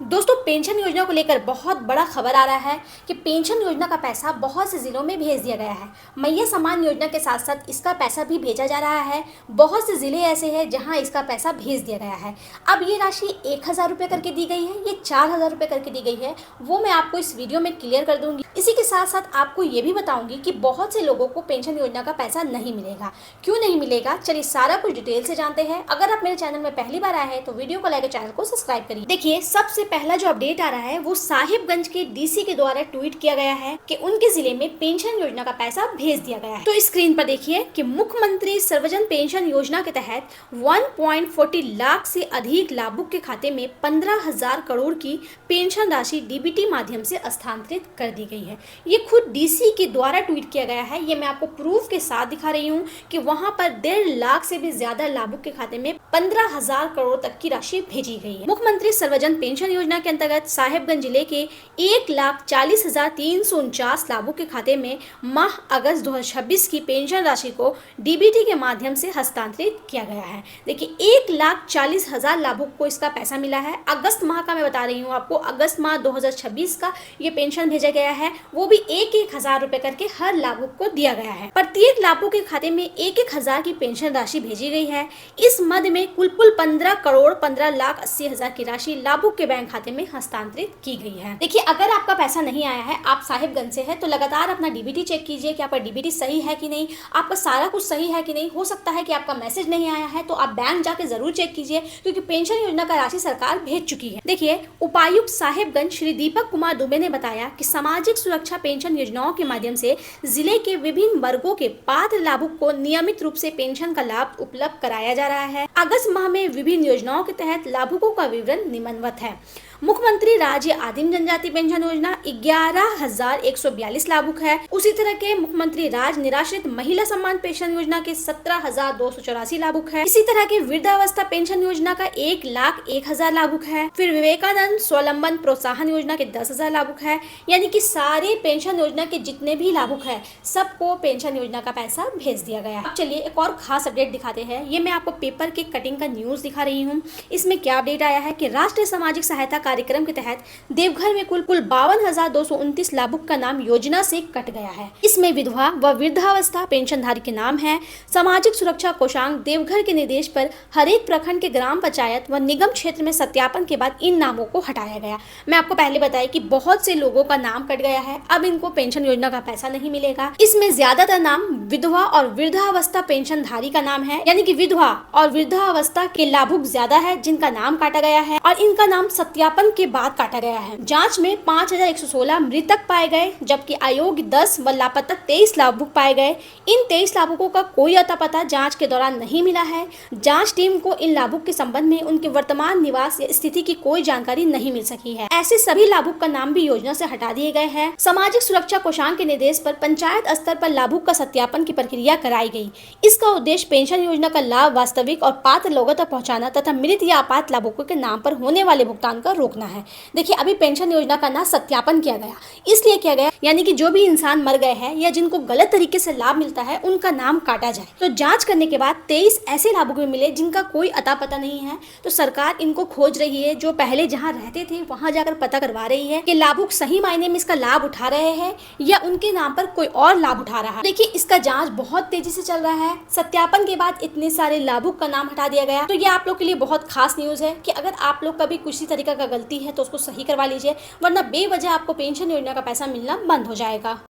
दोस्तों पेंशन योजना को लेकर बहुत बड़ा खबर आ रहा है कि पेंशन योजना का पैसा बहुत से ज़िलों में भेज दिया गया है। मैया सम्मान योजना के साथ साथ इसका पैसा भी भेजा जा रहा है। बहुत से ज़िले ऐसे हैं जहां इसका पैसा भेज दिया गया है। अब ये राशि 1,000 रुपये करके दी गई है, ये 4,000 रुपये करके दी गई है, वो मैं आपको इस वीडियो में क्लियर कर दूंगी। इसी के साथ साथ आपको ये भी बताऊंगी कि बहुत से लोगों को पेंशन योजना का पैसा नहीं मिलेगा। क्यों नहीं मिलेगा, चलिए सारा कुछ डिटेल से जानते हैं। अगर आप मेरे चैनल में पहली बार आए हैं तो वीडियो को लाइक और चैनल को सब्सक्राइब करिए। देखिए सबसे पहला जो अपडेट आ रहा है वो साहिबगंज के डीसी के द्वारा ट्वीट किया गया है कि उनके जिले में पेंशन योजना का पैसा भेज दिया गया है। तो स्क्रीन पर देखिए कि मुख्यमंत्री सर्वजन पेंशन योजना के तहत 1.40 लाख से अधिक लाभुक के खाते में 15,000 करोड़ की पेंशन राशि डीबीटी माध्यम से हस्तांतरित कर दी गई है। ये खुद डीसी के द्वारा ट्वीट किया गया है। ये मैं आपको प्रूफ के साथ दिखा रही हूँ कि वहां पर 1.5 लाख से भी ज्यादा लाभुक के खाते में 15,000 करोड़ तक की राशि भेजी गई है। मुख्यमंत्री सर्वजन पेंशन योजना के अंतर्गत साहिबगंज जिले के 1,40,349 लाभुक के खाते में माह अगस्त 2026 की पेंशन राशि को डीबीटी के माध्यम से हस्तांतरित किया गया है। देखिए 1,40,000 लाभुक को इसका पैसा मिला है। अगस्त माह का मैं बता रही हूँ आपको, अगस्त माह 2026 का ये पेंशन भेजा गया है, वो भी 1,000 रुपए करके हर लाभुक को दिया गया है। प्रत्येक लाभुक के खाते में 1,000 की पेंशन राशि भेजी गई है। इस मद में कुल 15,15,80,000 की राशि लाभुक के बैंक खाते में हस्तांतरित की गई है। देखिए अगर आपका पैसा नहीं आया है, आप साहिबगंज से है, तो लगातार अपना डीबीटी चेक कीजिए कि आपका डीबीटी सही है कि नहीं, आपका सारा कुछ सही है कि नहीं। हो सकता है कि आपका मैसेज नहीं आया है, तो आप बैंक जाके जरूर चेक कीजिए, क्योंकि पेंशन योजना का राशि सरकार भेज चुकी है। देखिए उपायुक्त साहिबगंज श्री दीपक कुमार दुबे ने बताया कि सामाजिक सुरक्षा पेंशन योजनाओं के माध्यम से जिले के विभिन्न वर्गों के पात्र लाभुक को नियमित रूप से पेंशन का लाभ उपलब्ध कराया जा रहा है। अगस्त माह में विभिन्न योजनाओं के तहत लाभुकों का विवरण निम्नवत है। मुख्यमंत्री राज्य आदिम जनजाति पेंशन योजना 11,142 लाभुक है। उसी तरह के मुख्यमंत्री राज्य निराश्रित महिला सम्मान पेंशन योजना के 17,284 लाभुक है। इसी तरह के वृद्धावस्था पेंशन योजना का 1,01,000 लाभुक है। फिर विवेकानंद स्वावलंबन प्रोत्साहन योजना के 10,000 लाभुक है। यानी कि सारे पेंशन योजना के जितने भी लाभुक है सबको पेंशन योजना का पैसा भेज दिया गया। अब चलिए एक और खास अपडेट दिखाते हैं। ये मैं आपको पेपर के कटिंग का न्यूज दिखा रही हूँ। इसमें क्या अपडेट आया है कि राष्ट्रीय सामाजिक सहायता कार्यक्रम के तहत देवघर में कुल 52,229 लाभुक का नाम योजना से कट गया है। इसमें विधवा व वृद्धावस्था पेंशनधारी के नाम है। सामाजिक सुरक्षा कोषांग देवघर के निर्देश पर हरेक प्रखंड के ग्राम पंचायत व निगम क्षेत्र में सत्यापन के बाद इन नामों को हटाया गया। मैं आपको पहले बताया कि बहुत से लोगों का नाम कट गया है, अब इनको पेंशन योजना का पैसा नहीं मिलेगा। इसमें ज्यादातर नाम विधवा और वृद्धावस्था पेंशनधारी का नाम है, यानी कि विधवा और वृद्धावस्था के लाभुक ज्यादा है जिनका नाम काटा गया है, और इनका नाम सत्यापन के बाद काटा गया है। जांच में 5,116 मृतक पाए गए, जबकि अयोग्य 10 व लापता 23 लाभुक पाए गए। इन 23 लाभुकों का कोई अता पता जांच के दौरान नहीं मिला है। जांच टीम को इन लाभुक के संबंध में उनके वर्तमान निवास या स्थिति की कोई जानकारी नहीं मिल सकी है। ऐसे सभी लाभुक का नाम भी योजना से हटा दिए गए हैं। सामाजिक सुरक्षा कोषांग के निर्देश पर पंचायत स्तर पर लाभुक का सत्यापन की प्रक्रिया कराई गई। इसका उद्देश्य पेंशन योजना का लाभ वास्तविक और पात्र लोगों तक पहुँचाना तथा मृत या आपात लाभुकों के नाम पर होने वाले भुगतान का रोकना है। देखिए अभी पेंशन योजना का ना सत्यापन किया गया, इसलिए किया गया यानी कि जो भी इंसान मर गए हैं या जिनको गलत तरीके से लाभ मिलता है उनका नाम काटा जाए। तो जांच करने के बाद 23 ऐसे लाभुक भी मिले जिनका कोई अता पता नहीं है। तो सरकार इनको खोज रही है, जो पहले जहां रहते थे वहां जाकर पता करवा रही है कि लाभुक सही मायने में इसका लाभ उठा रहे हैं या उनके नाम पर कोई और लाभ उठा रहा है। देखिए इसका जाँच बहुत तेजी से चल रहा है। सत्यापन के बाद इतने सारे लाभुक का नाम हटा दिया गया, तो ये आप लोग के लिए बहुत खास न्यूज है कि अगर आप लोग का भी किसी तरीका का गलती है तो उसको सही करवा लीजिए, वरना बेवजह आपको पेंशन योजना का पैसा मिलना बंद हो जाएगा।